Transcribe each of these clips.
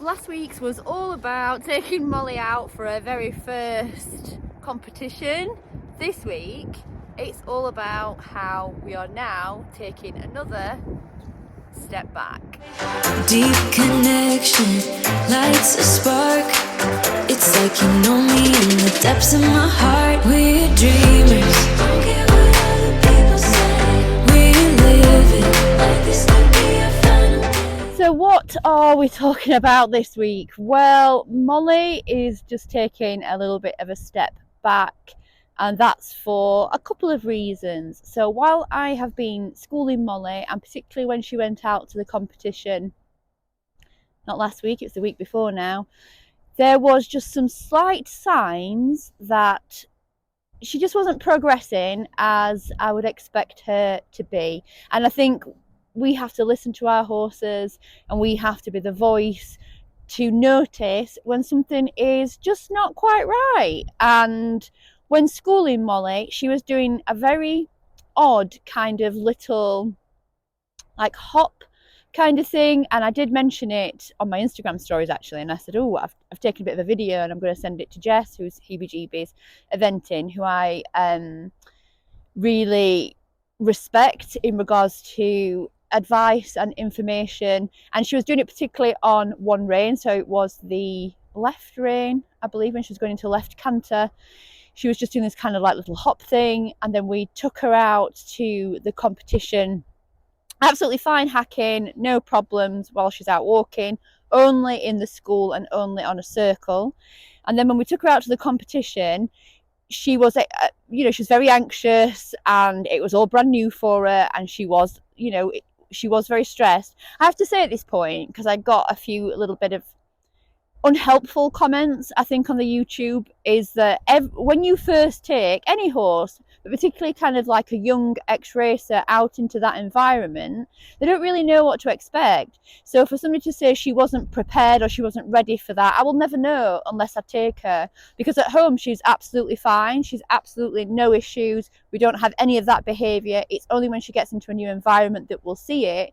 Last week's was all about taking Molly out for her very first competition. This week it's all about how we are now taking another step back. Deep connection lights a spark. It's like you know me in the depths of my heart. We're dreamers, don't care what other people say. We live it like this could be a final day. So what are we talking about this week? Well, Molly is just taking a little bit of a step back, and that's for a couple of reasons. So while I have been schooling Molly, and particularly when she went out to the competition, not last week, it was the week before now, there was just some slight signs that she just wasn't progressing as I would expect her to be. And I think we have to listen to our horses, and we have to be the voice to notice when something is just not quite right. And when schooling Molly, she was doing a very odd kind of little like hop kind of thing, and I did mention it on my Instagram stories actually, and I said, oh, I've taken a bit of a video and I'm going to send it to Jess, who's heebie-jeebies eventing, who I really respect in regards to advice and information. And she was doing it particularly on one rein, so it was the left rein, I believe, when she was going into left canter. She was just doing this kind of like little hop thing, and then we took her out to the competition, absolutely fine hacking, no problems while she's out walking, only in the school and only on a circle. And then when we took her out to the competition, she was she was very anxious, and it was all brand new for her, and she was she was very stressed. I have to say at this point, because I got a few little bit of unhelpful comments, I think, on the YouTube, is that when you first take any horse, but particularly kind of like a young ex-racer, out into that environment, they don't really know what to expect. So for somebody to say she wasn't prepared or she wasn't ready for that, I will never know unless I take her, because at home she's absolutely fine, she's absolutely no issues, we don't have any of that behaviour. It's only when she gets into a new environment that we'll see it.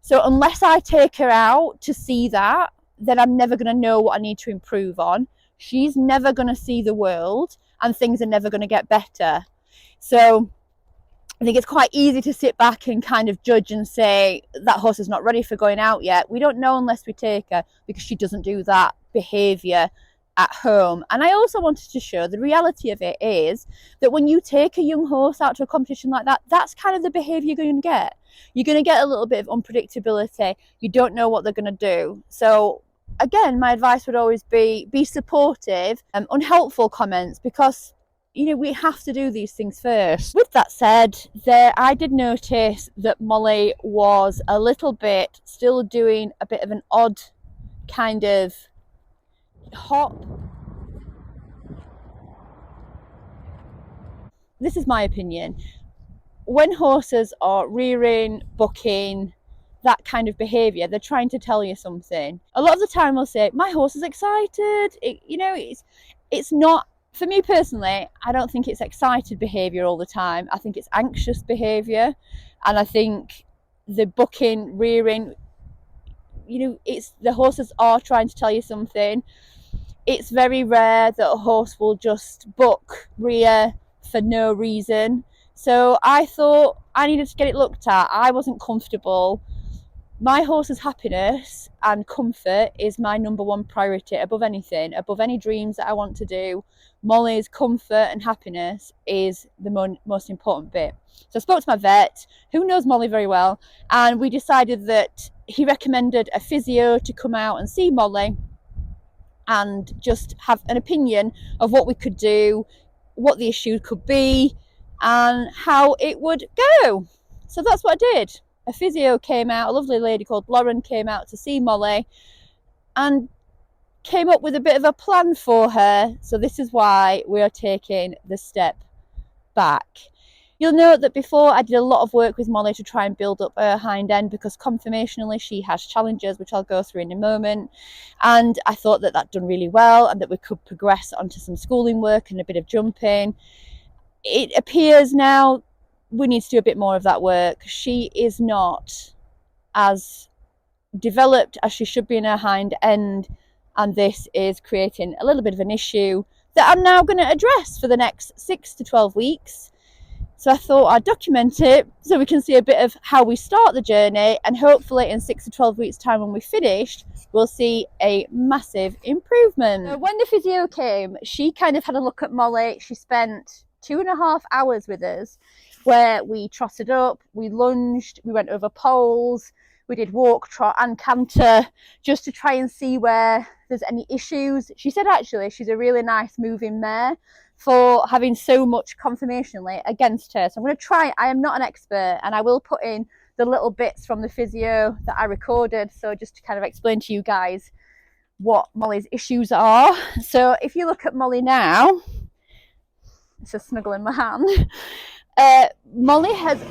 So unless I take her out to see that, then I'm never going to know what I need to improve on. She's never going to see the world, and things are never going to get better. So I think it's quite easy to sit back and kind of judge and say that horse is not ready for going out yet. We don't know unless we take her, because she doesn't do that behaviour at home. And I also wanted to show the reality of it is that when you take a young horse out to a competition like that, that's kind of the behaviour you're going to get. You're going to get a little bit of unpredictability. You don't know what they're going to do. So again, my advice would always be supportive, unhelpful comments, because we have to do these things first. With that said, I did notice that Molly was a little bit still doing a bit of an odd kind of hop. This is my opinion. When horses are rearing, bucking, that kind of behaviour, they're trying to tell you something. A lot of the time they'll say, my horse is excited. It's not, for me personally, I don't think it's excited behaviour all the time. I think it's anxious behaviour. And I think the bucking, rearing, it's the horses are trying to tell you something. It's very rare that a horse will just buck, rear for no reason. So I thought I needed to get it looked at. I wasn't comfortable. My horse's happiness and comfort is my number one priority above anything, above any dreams that I want to do. Molly's comfort and happiness is the most important bit. So I spoke to my vet, who knows Molly very well, and we decided that he recommended a physio to come out and see Molly and just have an opinion of what we could do, what the issue could be, and how it would go. So that's what I did. A physio came out, a lovely lady called Lauren came out to see Molly and came up with a bit of a plan for her. So this is why we are taking the step back. You'll note that before I did a lot of work with Molly to try and build up her hind end, because conformationally she has challenges, which I'll go through in a moment. And I thought that done really well, and that we could progress onto some schooling work and a bit of jumping. It appears now we need to do a bit more of that work. She is not as developed as she should be in her hind end, and this is creating a little bit of an issue that I'm now going to address for the next 6 to 12 weeks. So I thought I'd document it so we can see a bit of how we start the journey, and hopefully in 6 to 12 weeks time when we finished, we'll see a massive improvement. So when the physio came, she kind of had a look at Molly. She spent 2.5 hours with us where we trotted up, we lunged, we went over poles, we did walk, trot and canter just to try and see where there's any issues. She said actually she's a really nice moving mare for having so much conformationally against her. So I'm going to try. I am not an expert, and I will put in the little bits from the physio that I recorded, so just to kind of explain to you guys what Molly's issues are. So if you look at Molly now, it's a snuggle in my hand. Molly has,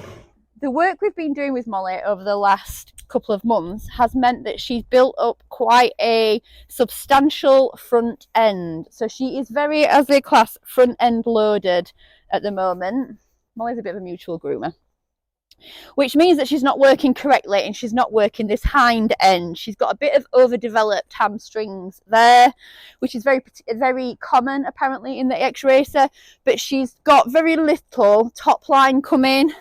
the work we've been doing with Molly over the last couple of months has meant that she's built up quite a substantial front end. So she is very, as they class, front end loaded at the moment. Molly's a bit of a mutual groomer, which means that she's not working correctly and she's not working this hind end. She's got a bit of overdeveloped hamstrings there, which is very common apparently in the X-racer, but she's got very little top line coming,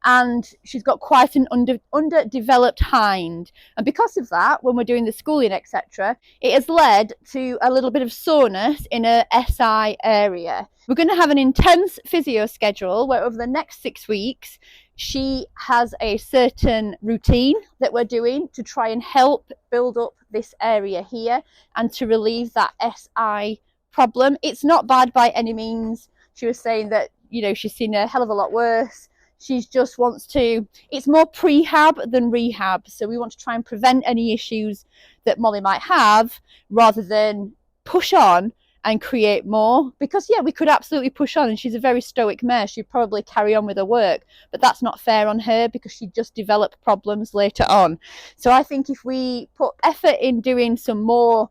and she's got quite an underdeveloped hind. And because of that, when we're doing the schooling, etc., it has led to a little bit of soreness in her SI area. We're going to have an intense physio schedule where over the next 6 weeks, she has a certain routine that we're doing to try and help build up this area here and to relieve that SI problem. It's not bad by any means. She was saying that, you know, she's seen a hell of a lot worse. She just wants to, it's more prehab than rehab. So we want to try and prevent any issues that Molly might have rather than push on and create more. Because yeah, we could absolutely push on, and she's a very stoic mare. She'd probably carry on with her work, but that's not fair on her because she'd just develop problems later on. So I think if we put effort in doing some more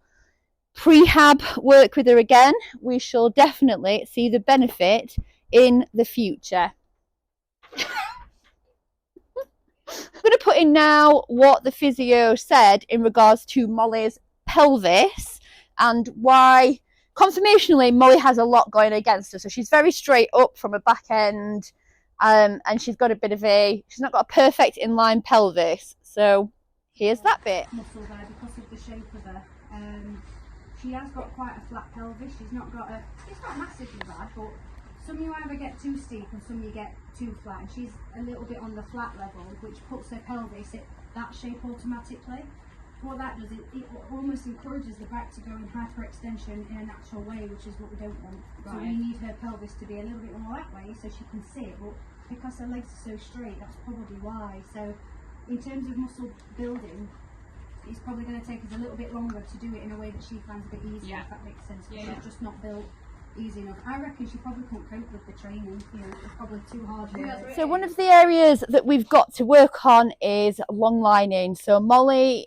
prehab work with her again, we shall definitely see the benefit in the future. I'm going to put in now what the physio said in regards to Molly's pelvis and why conformationally Molly has a lot going against her. So she's very straight up from her back end, and she's got a bit of a, she's not got a perfect inline pelvis. So here's that bit. Muscle there because of the shape of her. She has got quite a flat pelvis. She's not got a, it's not massively bad, but some you either get too steep and some you get too flat, and she's a little bit on the flat level, which puts her pelvis at that shape automatically. What that does, it almost encourages the back to go in hyperextension in a natural way, which is what we don't want. Right. So we need her pelvis to be a little bit more that way so she can sit, but because her legs are so straight, that's probably why. So in terms of muscle building, it's probably going to take us a little bit longer to do it in a way that she finds a bit easier, if that makes sense. Yeah. She's just not built easy enough. I reckon she probably couldn't cope with the training. You know, it's probably too hard for her. So one of the areas that we've got to work on is long lining. So Molly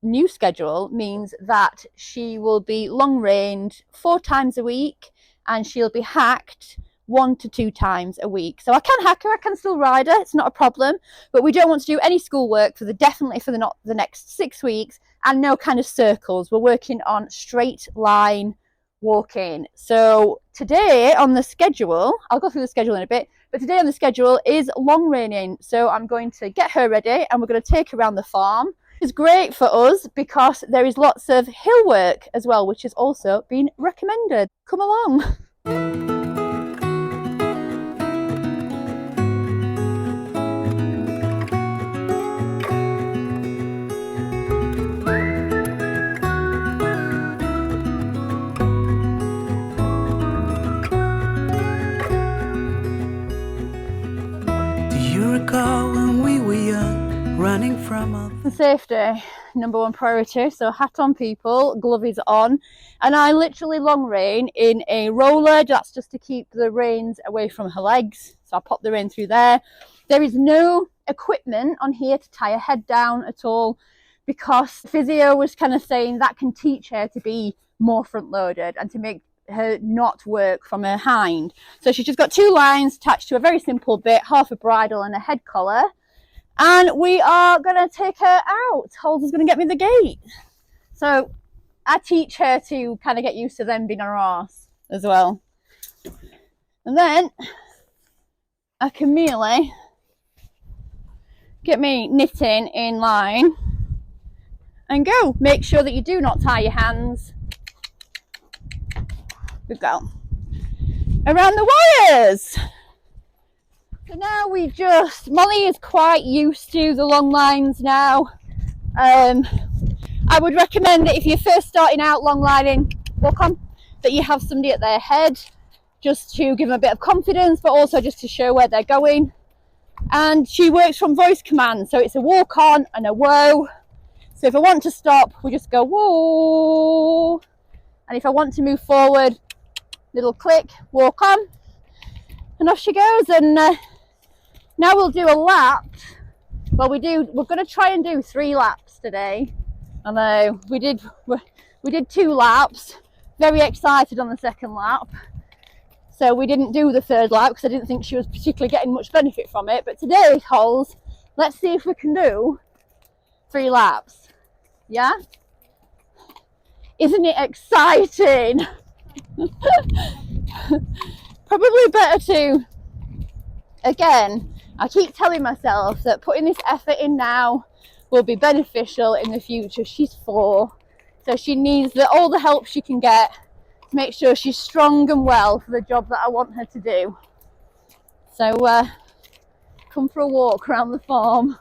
new schedule means that she will be long reined 4 times a week, and she'll be hacked 1 to 2 times a week. So I can hack her, I can still ride her, it's not a problem, but we don't want to do any schoolwork for definitely for the next 6 weeks, and no kind of circles. We're working on straight line walking. So today on the schedule, I'll go through the schedule in a bit, but today on the schedule is long reining. So I'm going to get her ready and we're going to take her around the farm. It's great for us because there is lots of hill work as well, which has also been recommended. Come along. When we were young, running from safety, number 1 priority. So hat on people, gloves on, and I literally long rein in a roller. That's just to keep the reins away from her legs. So I pop the rein through there. There is no equipment on here to tie her head down at all, because physio was kind of saying that can teach her to be more front loaded and to make her not work from her hind. So she's just got 2 lines attached to a very simple bit, half a bridle and a head collar, And we are going to take her out. Holder's going to get me the gate. So I teach her to kind of get used to them being her arse as well. And then I can merely get me knitting in line and go. Make sure that you do not tie your hands. We go around the wires. So now Molly is quite used to the long lines now. I would recommend that if you're first starting out long lining, walk on, that you have somebody at their head just to give them a bit of confidence, but also just to show where they're going. And she works from voice command, so it's a walk on and a whoa. So if I want to stop, we just go whoa. And if I want to move forward, little click, walk on, and off she goes. And now we'll do a lap. Well, we're going to try and do 3 laps today. I know we did 2 laps. Very excited on the second lap. So we didn't do the 3rd lap because I didn't think she was particularly getting much benefit from it. But today, Holes, let's see if we can do 3 laps. Yeah? Isn't it exciting? Probably better to, again, I keep telling myself that putting this effort in now will be beneficial in the future. She's 4, so she needs all the help she can get to make sure she's strong and well for the job that I want her to do. So come for a walk around the farm.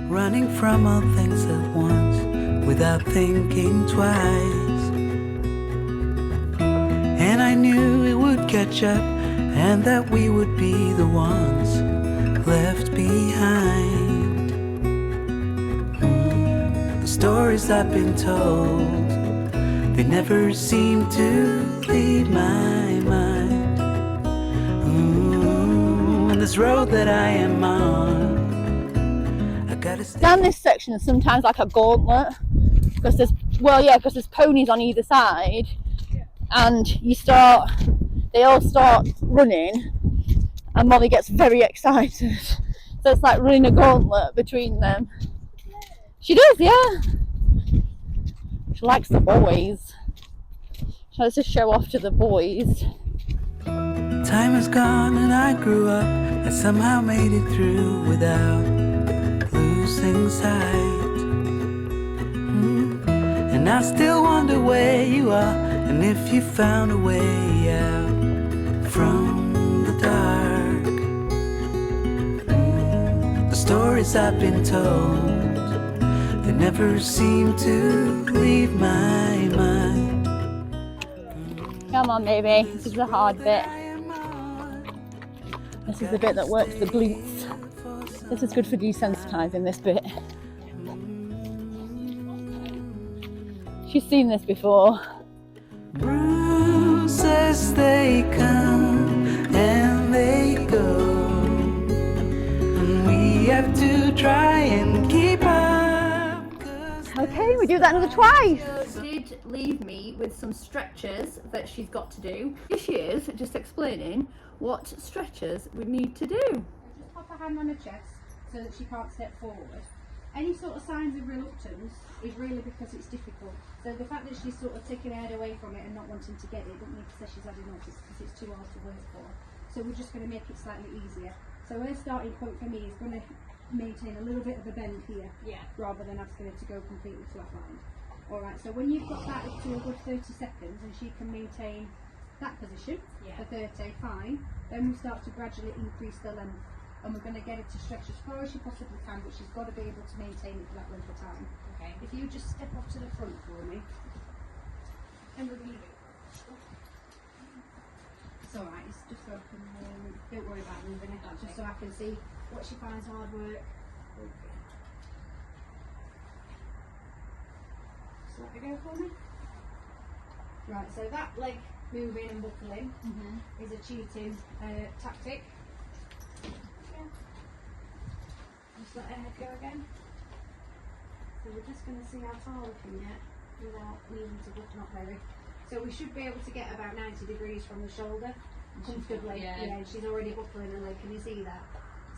Running from all things at once without thinking twice. And I knew it would catch up and that we would be the ones left behind. The stories I've been told, they never seem to leave my mind. And this road that I am on, I gotta stay. Down this section is sometimes like a gauntlet because there's ponies on either side, and they all start running, and Molly gets very excited. So it's like running a gauntlet between them. She does, yeah. She likes the boys. She likes to show off to the boys. Time is gone and I grew up. I somehow made it through without losing sight. And I still wonder where you are, and if you found a way out from the dark. The stories I've been told, they never seem to leave my mind. Come on, baby. This is the hard bit. This is the bit that works the glutes. This is good for desensitizing, this bit. She's seen this before. Bruises, they come and they go, and we have to try and keep up. Okay, we do that another twice. Did leave me with some stretches that she's got to do. Here she is, just explaining what stretches we need to do. Just pop her hand on her chest so that she can't step forward. Any sort of signs of reluctance is really because it's difficult. So the fact that she's sort of taking her head away from it and not wanting to get it doesn't mean to say she's had enough, it's because it's too hard to work for. So we're just going to make it slightly easier. So her starting point for me is going to maintain a little bit of a bend here, rather than asking her to go completely flatlined. Alright, so when you've got that up to a good 30 seconds and she can maintain that position for 30, fine, then we start to gradually increase the length. And we're going to get her to stretch as far as she possibly can, but she's got to be able to maintain it for that length of time. Okay. If you just step off to the front for me. And we're going to do it. It's alright, it's just so I can, don't worry about moving it, just so I can see what she finds hard work. Just let her go for me. Right, so that leg moving and buckling is a cheating tactic. Just let her head go again. So we're just going to see how far we can get without needing to buckle, not very. So we should be able to get about 90 degrees from the shoulder comfortably. Yeah, she's already buckling her leg. Can you see that?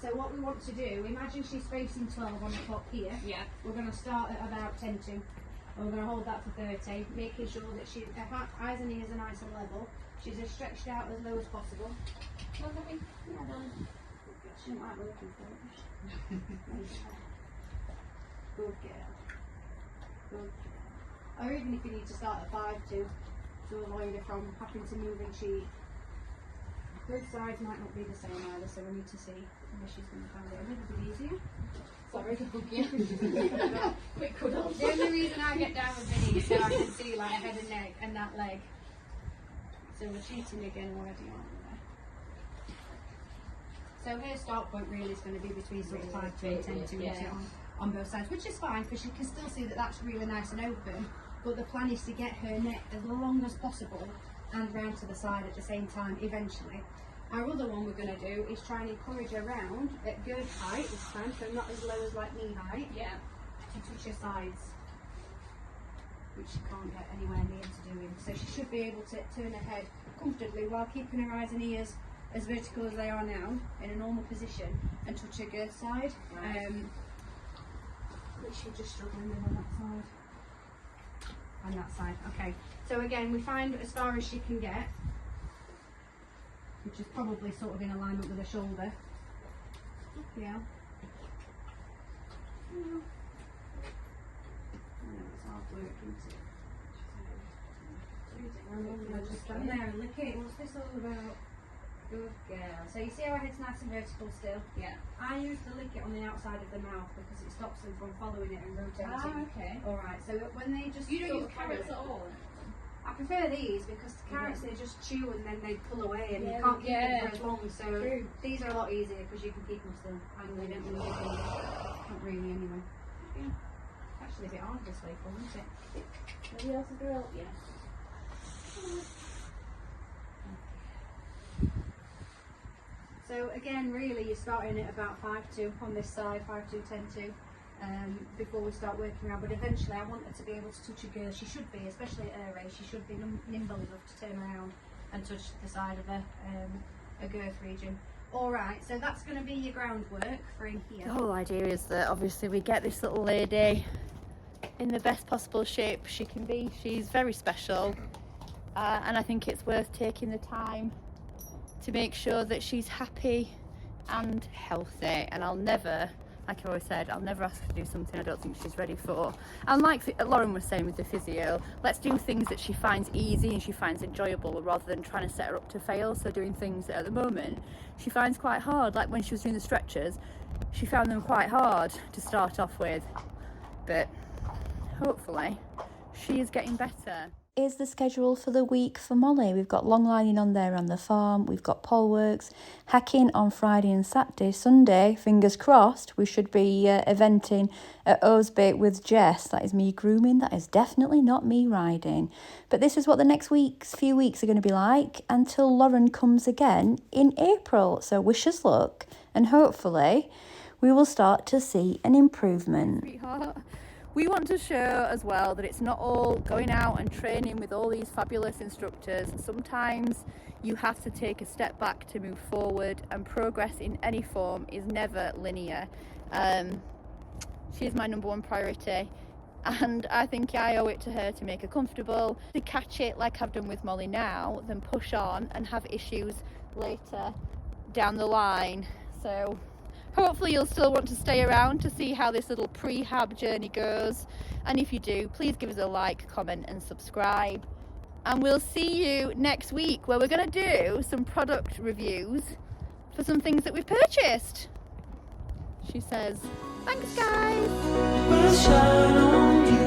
So what we want to do, imagine she's facing 12 on the clock here. Yeah. We're going to start at about 10 to. We're going to hold that for 30, making sure that her eyes and ears are nice and level. She's as stretched out as low as possible. Yeah, darling. She don't like working for it. Good girl. Good girl. Or even if you need to start at 5 to avoid her from having to move and cheat. Both sides might not be the same either, so we need to see where she's going to find it a little bit easier. Sorry to bug you. Quick cuddle. The only reason I get down with Vinny is so I can see like her head and neck and that leg. So we're cheating again already, aren't we? So her start point really is going to be between sort of 5 to 10 to on both sides, which is fine because you can still see that that's really nice and open. But the plan is to get her neck as long as possible and round to the side at the same time eventually. Our other one we're going to do is try and encourage her round at girth height this time, so not as low as like knee height, to touch her sides, which she can't get anywhere near to doing. So she should be able to turn her head comfortably while keeping her eyes and ears as vertical as they are now in a normal position and touch her girth side, which she's just struggling with on that side. And that side. Okay, so again we find as far as she can get, which is probably sort of in alignment with her shoulder. Yeah. It's hard work, isn't it? Just stand there and lick it. What's this all about? Good girl. So you see how her head's nice and vertical still? Yeah. I use the lick it on the outside of the mouth because it stops them from following it and rotating. Ah, okay. Alright, so when they just You don't sort use of carrots follow- at all? I prefer these because the carrots they just chew and then they pull away and you Yeah, can't keep them yeah. for as long. So True. these are a lot easier because you can keep them still and they don't really get them. Not really anyway. Yeah. Actually a bit hard this way for them, isn't it? Nobody else is going to help you? So again, really, you're starting at about 5'2" on this side, 5'2", 10'2", before we start working around. But eventually, I want her to be able to touch a girth. She should be, especially at her age, she should be nimble enough to turn around and touch the side of a girth region. All right, so that's going to be your groundwork for in here. The whole idea is that obviously we get this little lady in the best possible shape she can be. She's very special, and I think it's worth taking the time to make sure that she's happy and healthy. And I'll never, like I always said, I'll never ask her to do something I don't think she's ready for. And like Lauren was saying with the physio, let's do things that she finds easy and she finds enjoyable rather than trying to set her up to fail. So doing things that at the moment she finds quite hard, like when she was doing the stretchers, she found them quite hard to start off with, but hopefully she is getting better. Is the schedule for the week for Molly. We've got long lining on there on the farm, we've got pole works, hacking on Friday and Saturday. Sunday, fingers crossed, we should be eventing at Osby with Jess. That is me grooming, that is definitely not me riding. But this is what the next few weeks are going to be like until Lauren comes again in April. So wish us luck and hopefully we will start to see an improvement. Sweetheart. We want to show as well that it's not all going out and training with all these fabulous instructors. Sometimes you have to take a step back to move forward, and progress in any form is never linear. She is my number one priority, and I think I owe it to her to make her comfortable, to catch it like I've done with Molly now, than push on and have issues later down the line. So hopefully you'll still want to stay around to see how this little prehab journey goes. And if you do, please give us a like, comment and subscribe. And we'll see you next week where we're going to do some product reviews for some things that we've purchased. She says, thanks guys. Will shine on you.